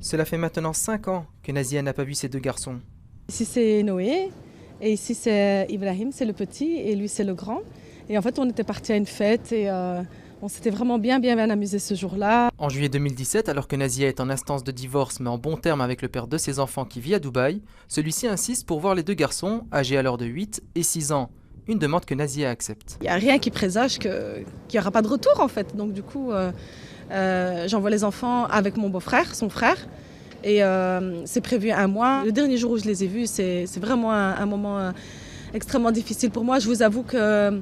Cela fait maintenant 5 ans que Nazia n'a pas vu ses 2 garçons. Ici c'est Noé et ici c'est Ibrahim, c'est le petit et lui c'est le grand. Et en fait on était partis à une fête et on s'était vraiment bien amusé ce jour-là. En juillet 2017, alors que Nazia est en instance de divorce mais en bon terme avec le père de ses enfants qui vit à Dubaï, celui-ci insiste pour voir les 2 garçons, âgés alors de 8 et 6 ans. Une demande que Nazia accepte. Il n'y a rien qui présage qu'il n'y aura pas de retour en fait. Donc du coup j'envoie les enfants avec mon beau-frère, son frère. Et c'est prévu 1 mois. Le dernier jour où je les ai vus, c'est vraiment un moment extrêmement difficile pour moi. Je vous avoue que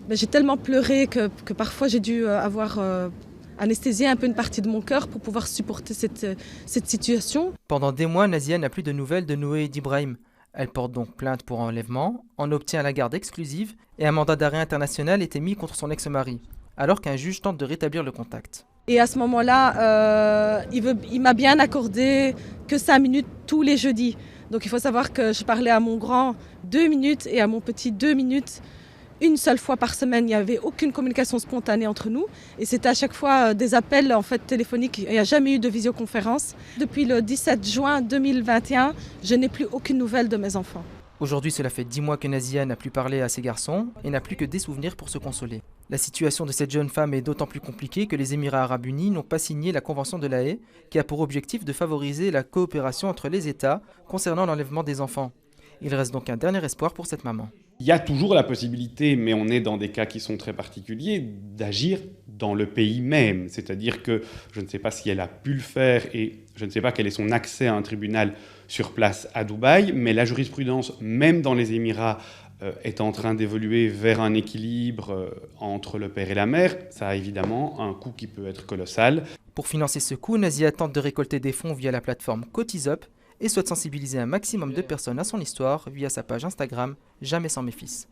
j'ai tellement pleuré que parfois j'ai dû avoir anesthésié un peu une partie de mon cœur pour pouvoir supporter cette situation. Pendant des mois, Nazia n'a plus de nouvelles de Noé et d'Ibrahim. Elle porte donc plainte pour enlèvement, en obtient la garde exclusive et un mandat d'arrêt international est émis contre son ex-mari, alors qu'un juge tente de rétablir le contact. Et à ce moment-là, il m'a bien accordé que 5 minutes tous les jeudis. Donc il faut savoir que je parlais à mon grand 2 minutes et à mon petit 2 minutes. Une seule fois par semaine, il n'y avait aucune communication spontanée entre nous. Et c'était à chaque fois des appels en fait, téléphoniques. Il n'y a jamais eu de visioconférence. Depuis le 17 juin 2021, je n'ai plus aucune nouvelle de mes enfants. Aujourd'hui, cela fait 10 mois que Nazia n'a plus parlé à ses garçons et n'a plus que des souvenirs pour se consoler. La situation de cette jeune femme est d'autant plus compliquée que les Émirats arabes unis n'ont pas signé la Convention de La Haye, qui a pour objectif de favoriser la coopération entre les États concernant l'enlèvement des enfants. Il reste donc un dernier espoir pour cette maman. Il y a toujours la possibilité, mais on est dans des cas qui sont très particuliers, d'agir dans le pays même. C'est-à-dire que je ne sais pas si elle a pu le faire et je ne sais pas quel est son accès à un tribunal sur place à Dubaï, mais la jurisprudence, même dans les Émirats, est en train d'évoluer vers un équilibre entre le père et la mère. Ça a évidemment un coût qui peut être colossal. Pour financer ce coût, Nazia tente de récolter des fonds via la plateforme CotisUp et souhaite sensibiliser un maximum de personnes à son histoire via sa page Instagram Jamais sans mes fils.